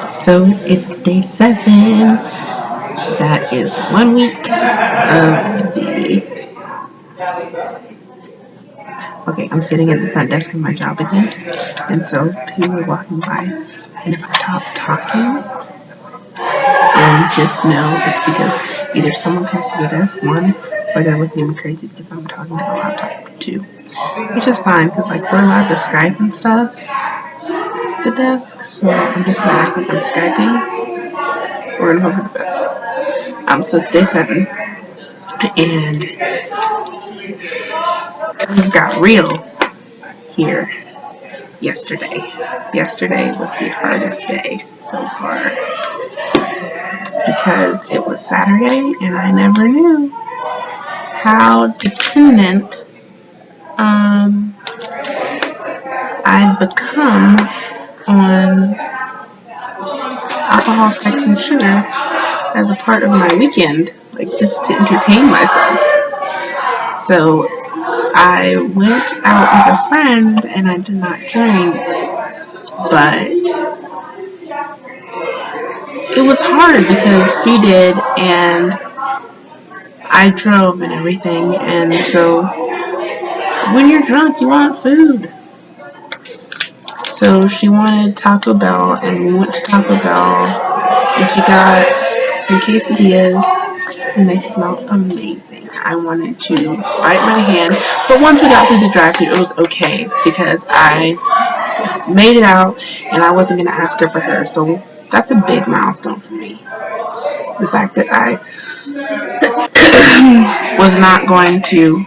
So it's day 7. That is 1 week of the... Okay, I'm sitting at the front desk of my job again, and so people are walking by, and if I stop talking, just know it's because either someone comes to the desk, one, or they're looking at me crazy because I'm talking to the laptop, two. Which is fine, because like we're allowed to Skype and stuff at the desk, so I'm just gonna act like I'm Skyping. We're gonna hope for the best. So it's day 7, and things got real here yesterday. Yesterday was the hardest day so far because it was Saturday and I never knew how dependent I'd become on alcohol, sex, and sugar as a part of my weekend, like just to entertain myself. So I went out with a friend and I did not drink, but it was hard because she did and I drove and everything, and so when you're drunk you want food. So she wanted Taco Bell and we went to Taco Bell and she got some quesadillas and they smelled amazing. I wanted to bite my hand, but once we got through the drive-thru it was okay because I made it out and I wasn't going to ask her for hers, so that's a big milestone for me. The fact that I was not going to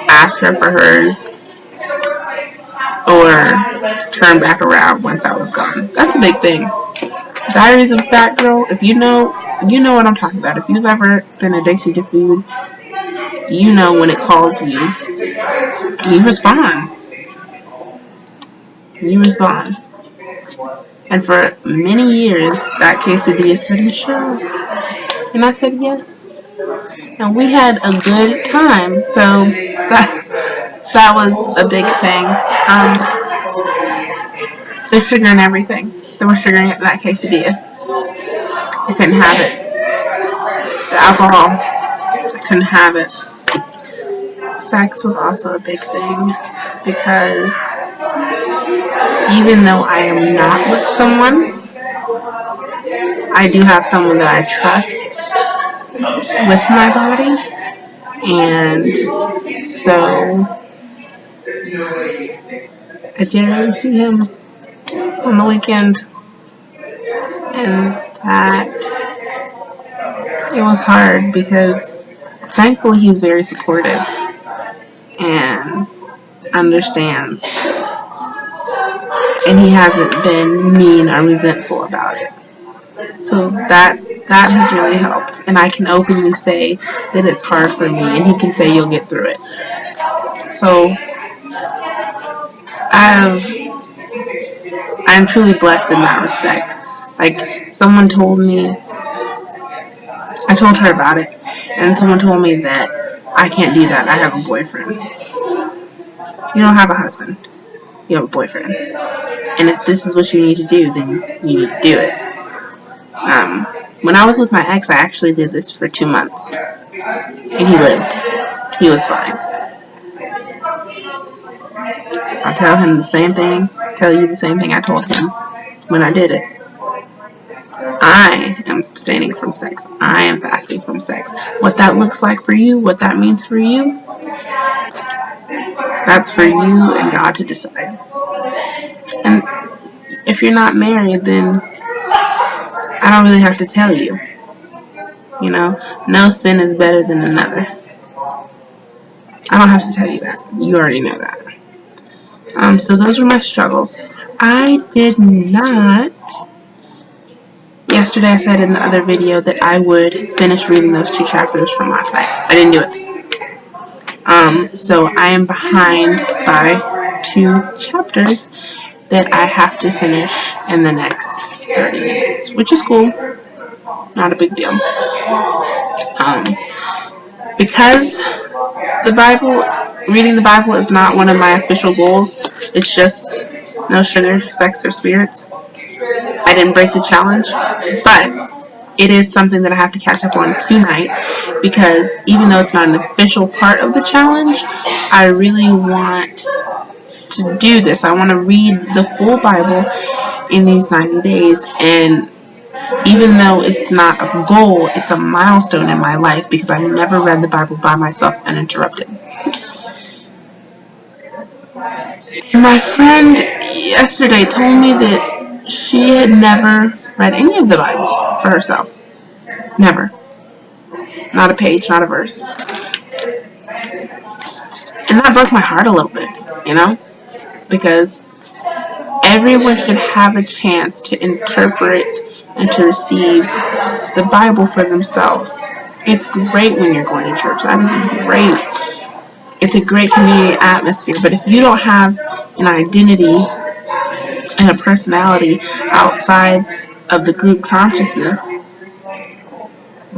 ask her for hers or turn back around once I was gone. That's a big thing. Diaries of a Fat Girl, if you know what I'm talking about. If you've ever been addicted to food, you know when it calls you, you respond. You respond. And for many years, that quesadilla said, Michelle. And I said, yes. And we had a good time. So that was a big thing. They're sugar and everything. They were sugaring it in that quesadilla. I couldn't have it. The alcohol, I couldn't have it. Sex was also a big thing because even though I am not with someone, I do have someone that I trust with my body, and so I generally see him on the weekend, and that it was hard because thankfully he's very supportive and understands, and he hasn't been mean or resentful about it. So that has really helped, and I can openly say that it's hard for me, and he can say you'll get through it. So I'm truly blessed in that respect. Like someone told me, I told her about it, and someone told me that I can't do that. I have a boyfriend. You don't have a husband. You have a boyfriend. And if this is what you need to do, then you need to do it. When I was with my ex, I actually did this for 2 months. And he lived. He was fine. I'll tell him the same thing, tell you the same thing I told him when I did it. I am abstaining from sex. I am fasting from sex. What that looks like for you, what that means for you, that's for you and God to decide. And if you're not married, then I don't really have to tell you. You know, no sin is better than another. I don't have to tell you that. You already know that. So those were my struggles. I did not. Yesterday I said in the other video that I would finish reading those 2 chapters from last night. I didn't do it. So I am behind by 2 chapters that I have to finish in the next 30 minutes, which is cool. Not a big deal. Because reading the Bible is not one of my official goals. It's just no sugar, sex, or spirits. I didn't break the challenge, but it is something that I have to catch up on tonight, because even though it's not an official part of the challenge, I really want to do this. I want to read the full Bible in these 90 days, and even though it's not a goal, it's a milestone in my life, because I've never read the Bible by myself uninterrupted. My friend yesterday told me that she had never read any of the Bible for herself. Never. Not a page, not a verse. And that broke my heart a little bit, because everyone should have a chance to interpret and to receive the Bible for themselves. It's great when you're going to church. That is great. It's a great community atmosphere. But if you don't have an identity and a personality outside of the group consciousness,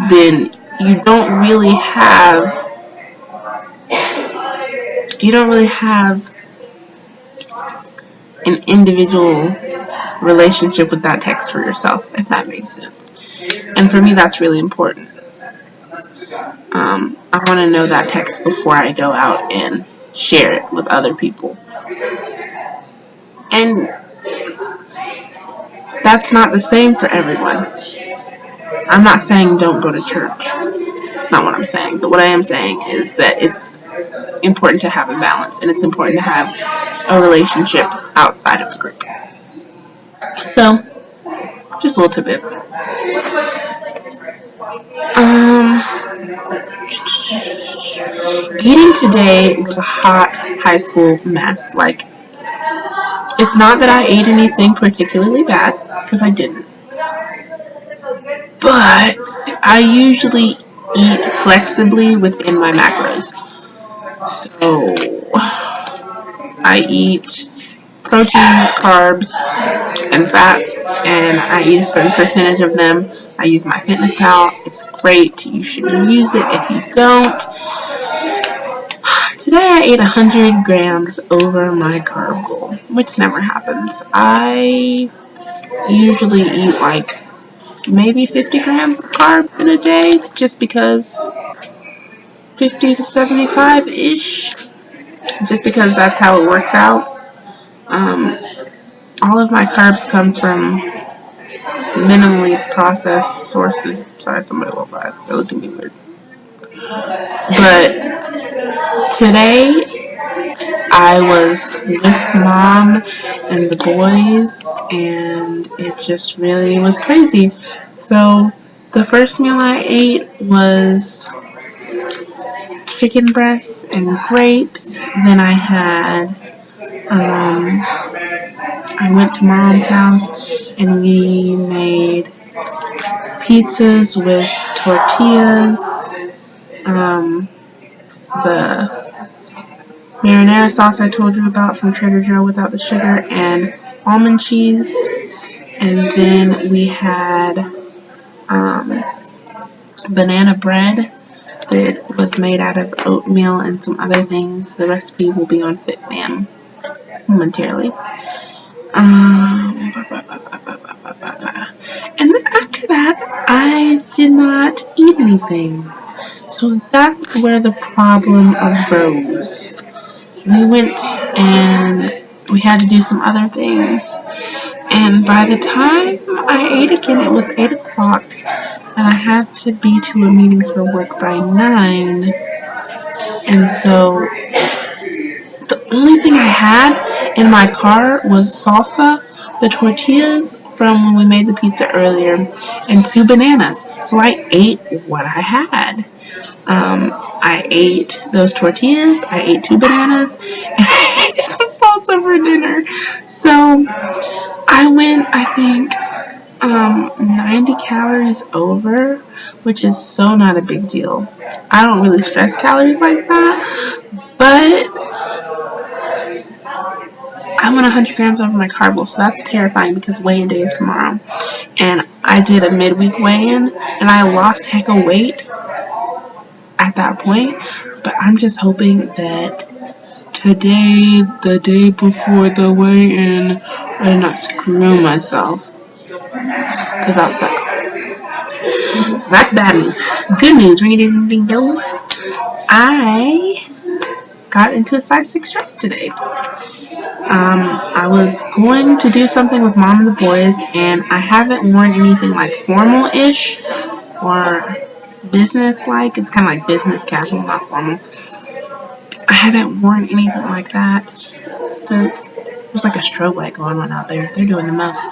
then you don't really have an individual relationship with that text for yourself, if that makes sense. And for me, that's really important. I want to know that text before I go out and share it with other people. And that's not the same for everyone. I'm not saying don't go to church. That's not what I'm saying. But what I am saying is that it's important to have a balance, and it's important to have a relationship outside of the group. So, just a little tidbit. Eating today was a hot high school mess. It's not that I ate anything particularly bad, because I didn't. But I usually eat flexibly within my macros. So I eat protein, carbs, and fats, and I eat a certain percentage of them. I use MyFitnessPal. It's great. You should use it. If you don't, today I ate 100 grams over my carb goal, which never happens. I usually eat maybe 50 grams of carbs in a day, just because 50 to 75-ish, just because that's how it works out. All of my carbs come from minimally processed sources. Sorry, somebody walked by. They're looking at me weird. But today, I was with Mom and the boys, and it just really was crazy. So, the first meal I ate was chicken breasts and grapes. Then I went to Mom's house and we made pizzas with tortillas, the marinara sauce I told you about from Trader Joe without the sugar, and almond cheese. And then we had banana bread that was made out of oatmeal and some other things. The recipe will be on FitFam momentarily. And then after that, I did not eat anything. So that's where the problem arose. We went and we had to do some other things. And by the time I ate again, it was 8 o'clock. And I had to be to a meeting for work by 9. And so the only thing I had in my car was salsa, the tortillas from when we made the pizza earlier, and 2 bananas. So I ate what I had. I ate those tortillas, I ate 2 bananas, and I ate some salsa for dinner. So I went, I think, 90 calories over, which is so not a big deal. I don't really stress calories like that, but I went 100 grams over my carb goal, so that's terrifying because weigh-in day is tomorrow. And I did a midweek weigh-in, and I lost heck of weight at that point, but I'm just hoping that today, the day before the weigh-in, I did not screw myself. Because I was like, so that's bad news. Good news, ring a ding ding dong. I got into a size 6 dress today. I was going to do something with Mom and the boys, and I haven't worn anything like formal-ish or business-like. It's kind of like business casual, not formal. I haven't worn anything like that since there's like a strobe light going on out there. They're doing the most.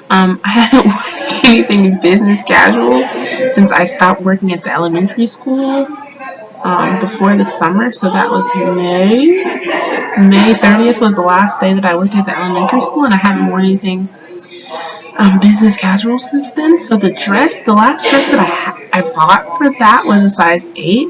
I haven't worn anything business casual since I stopped working at the elementary school before the summer. So that was May 30th was the last day that I worked at the elementary school, and I hadn't worn anything business casual since then. So the last dress that I bought for that was a size 8,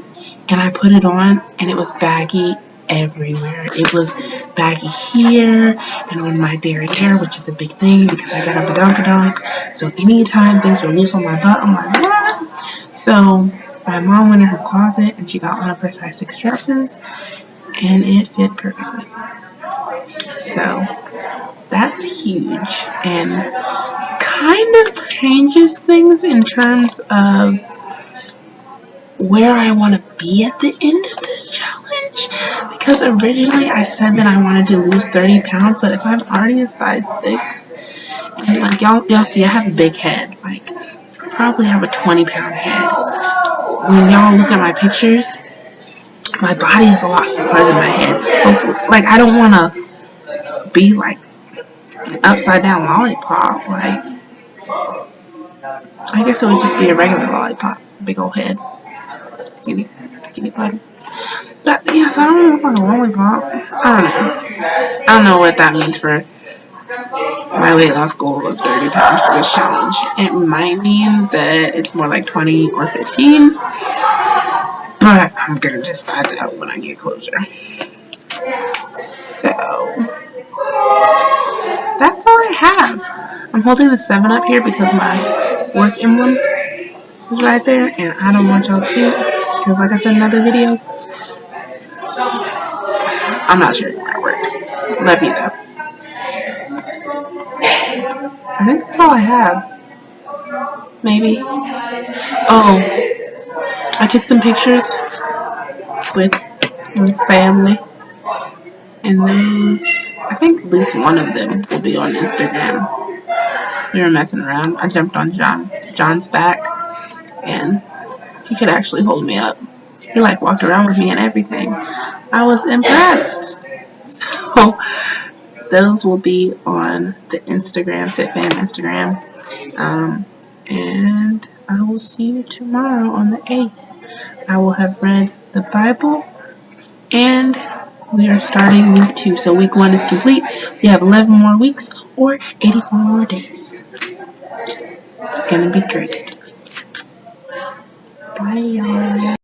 and I put it on, and it was baggy everywhere. It was baggy here and on my derriere, which is a big thing because I got a badunkadunk. So anytime things were loose on my butt, I'm like, what? So my mom went in her closet and she got one of her size 6 dresses, and it fit perfectly. So that's huge and kind of changes things in terms of where I want to be at the end of this challenge, because originally I said that I wanted to lose 30 pounds, but if I'm already a size 6, and like y'all see I have a big head, like I probably have a 20-pound head. When y'all look at my pictures, my body is a lot smaller than my head. Like I don't want to be like an upside down lollipop. Like I guess it would just be a regular lollipop, big old head. Skinny body. But yeah, so I don't look like a lollipop. I don't know what that means for my weight loss goal of 30 pounds for this challenge. It might mean that it's more like 20 or 15, but I'm gonna decide that when I get closer. So that's all I have. I'm holding the 7-Up here because my work emblem is right there, and I don't want y'all to see it. Because like I said in other videos, I'm not sharing my work. Love you though. I think that's all I have. Maybe. Oh, I took some pictures with my family, and those, I think at least one of them will be on Instagram. We were messing around. I jumped on John's back, and he could actually hold me up. He like walked around with me and everything. I was impressed. So those will be on the Instagram, FitFam Instagram. And I will see you tomorrow on the 8th. I will have read the Bible, and we are starting week 2. So week 1 is complete. We have 11 more weeks or 84 more days. It's gonna be great. Bye, y'all.